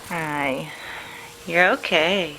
Hi, you're okay.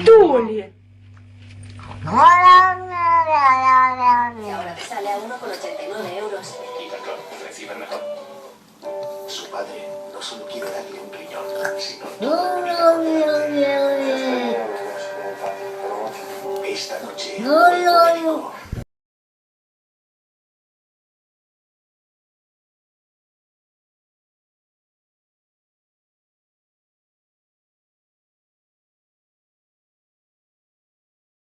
Duli. Y ahora te sale a 1,89 euros. Y Tacón recibe mejor. Su padre no solo quiere darle un riñón, sino toda la vida por delante. Esta noche